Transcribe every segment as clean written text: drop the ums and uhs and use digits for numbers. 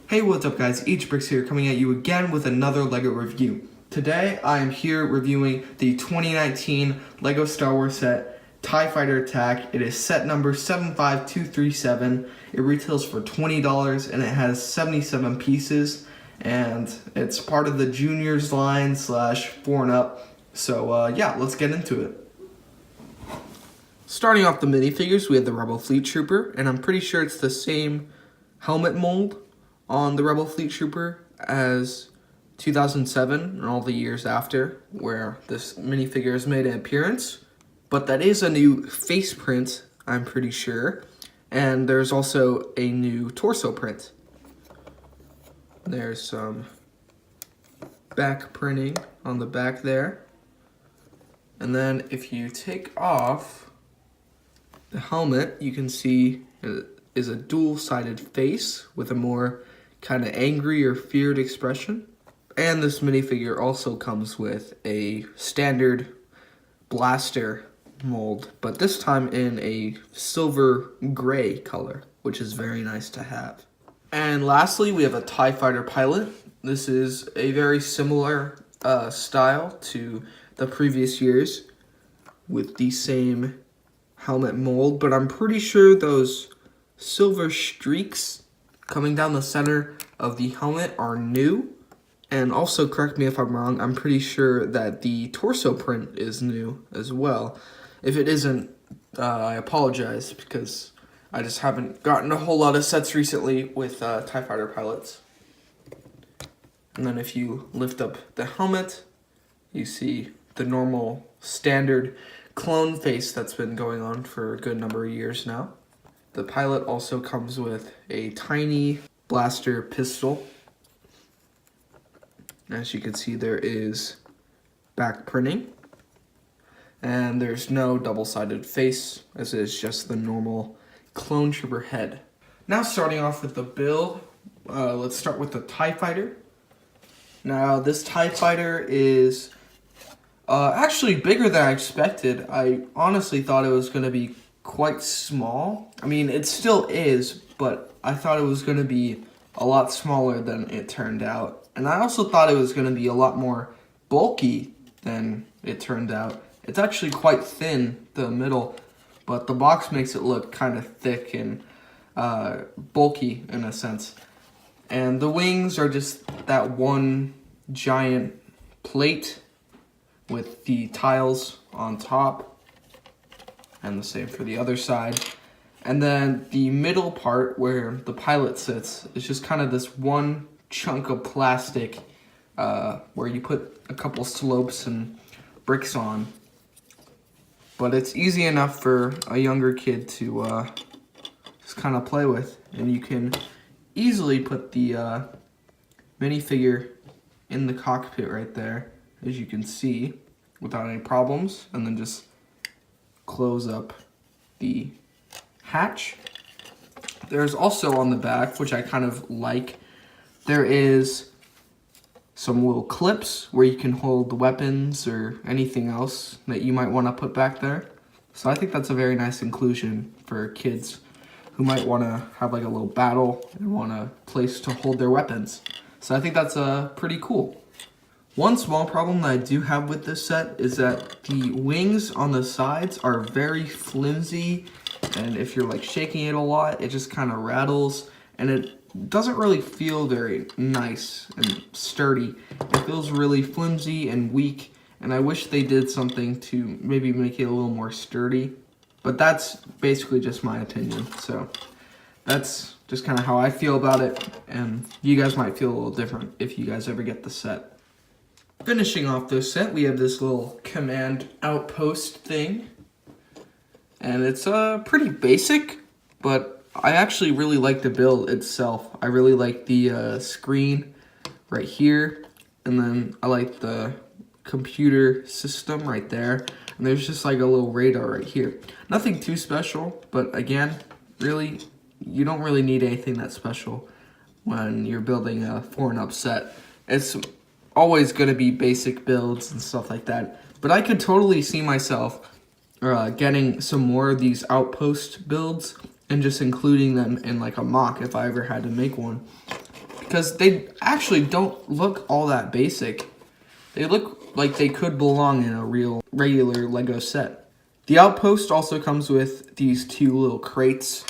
Hey, what's up guys, HBricks here coming at you again with another LEGO review. Today I am here reviewing the 2019 LEGO Star Wars set TIE Fighter Attack. It is set number 75237. It retails for $20 and it has 77 pieces and it's part of the juniors line / 4 and up. So yeah, let's get into it. Starting off the minifigures, we have the Rebel Fleet Trooper, and I'm pretty sure it's the same helmet mold on the Rebel Fleet Trooper as 2007 and all the years after where this minifigure has made an appearance. But that is a new face print, I'm pretty sure. And there's also a new torso print. There's some back printing on the back there. And then if you take off the helmet, you can see it is a dual-sided face with a more kind of angry or feared expression. And this minifigure also comes with a standard blaster mold, but this time in a silver gray color, which is very nice to have. And lastly, we have a TIE Fighter pilot. This is a very similar style to the previous years with the same helmet mold, but I'm pretty sure those silver streaks coming down the center of the helmet are new. And also, correct me if I'm wrong, I'm pretty sure that the torso print is new as well. If it isn't, I apologize because I just haven't gotten a whole lot of sets recently with TIE Fighter pilots. And then if you lift up the helmet, you see the normal standard clone face that's been going on for a good number of years now. The pilot also comes with a tiny blaster pistol. As you can see, there is back printing. And there's no double-sided face, as it is just the normal clone trooper head. Now starting off with the build, let's start with the TIE Fighter. Now this TIE Fighter is actually bigger than I expected. I honestly thought it was going to be quite small. I mean, it still is, but I thought it was going to be a lot smaller than it turned out. And I also thought it was going to be a lot more bulky than it turned out. It's actually quite thin, the middle, but the box makes it look kind of thick and bulky in a sense. And the wings are just that one giant plate with the tiles on top, and the same for the other side. And then the middle part where the pilot sits is just kind of this one chunk of plastic where you put a couple slopes and bricks on. But it's easy enough for a younger kid to just kind of play with. And you can easily put the minifigure in the cockpit right there, as you can see, without any problems, and then just close up the hatch. There's also on the back, which I kind of like, there is some little clips where you can hold the weapons or anything else that you might want to put back there. So I think that's a very nice inclusion for kids who might want to have like a little battle and want a place to hold their weapons. So I think that's pretty cool. One small problem that I do have with this set is that the wings on the sides are very flimsy, and if you're like shaking it a lot, it just kind of rattles, and it doesn't really feel very nice and sturdy. It feels really flimsy and weak, and I wish they did something to maybe make it a little more sturdy, but that's basically just my opinion. So that's just kind of how I feel about it, and you guys might feel a little different if you guys ever get the set. Finishing off this set, we have this little command outpost thing. And it's pretty basic, but I actually really like the build itself. I really like the screen right here. And then I like the computer system right there. And there's just like a little radar right here. Nothing too special, but again, really, you don't really need anything that special when you're building a 4 and up set. It's always going to be basic builds and stuff like that, but I could totally see myself getting some more of these outpost builds and just including them in like a mock if I ever had to make one, because they actually don't look all that basic. They look like they could belong in a regular Lego set. The Outpost also comes with these 2 little crates,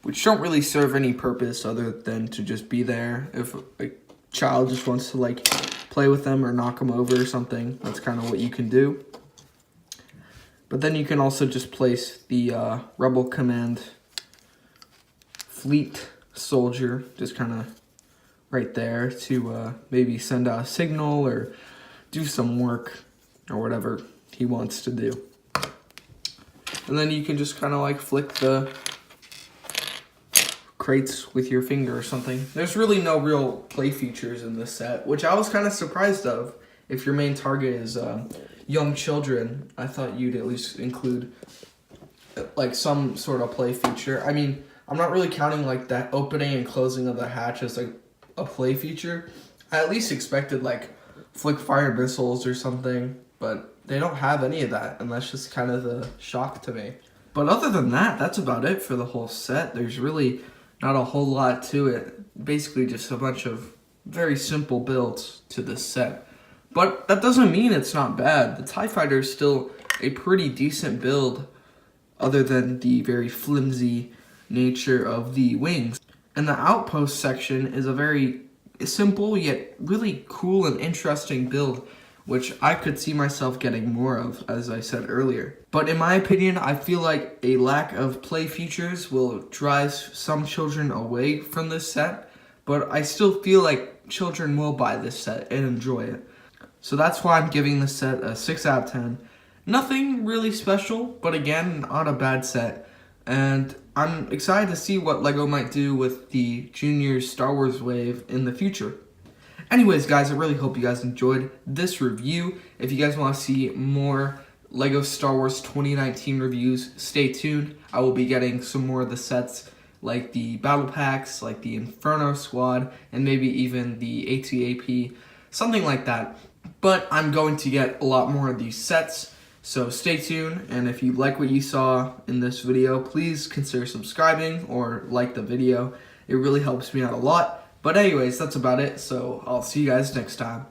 which don't really serve any purpose other than to just be there if a child just wants to like play with them or knock them over or something. That's kind of what you can do. But then you can also just place the Rebel Command Fleet Soldier just kind of right there to maybe send out a signal or do some work or whatever he wants to do. And then you can just kind of like flick the crates with your finger or something. There's really no real play features in this set, which I was kind of surprised of. If your main target is young children, I thought you'd at least include like some sort of play feature. I mean, I'm not really counting like that opening and closing of the hatch as like a play feature. I at least expected like flick fire missiles or something, but they don't have any of that, and that's just kind of the shock to me. But other than that, that's about it for the whole set. There's really not a whole lot to it. Basically just a bunch of very simple builds to this set. But that doesn't mean it's not bad. The TIE Fighter is still a pretty decent build, other than the very flimsy nature of the wings. And the Outpost section is a very simple yet really cool and interesting build, which I could see myself getting more of, as I said earlier. But in my opinion, I feel like a lack of play features will drive some children away from this set, but I still feel like children will buy this set and enjoy it. So that's why I'm giving this set a 6 out of 10. Nothing really special, but again, not a bad set. And I'm excited to see what LEGO might do with the Junior Star Wars wave in the future. Anyways, guys, I really hope you guys enjoyed this review. If you guys want to see more LEGO Star Wars 2019 reviews, stay tuned. I will be getting some more of the sets, like the Battle Packs, like the Inferno Squad, and maybe even the AT-AP, something like that. But I'm going to get a lot more of these sets, so stay tuned. And if you like what you saw in this video, please consider subscribing or like the video. It really helps me out a lot. But anyways, that's about it, so I'll see you guys next time.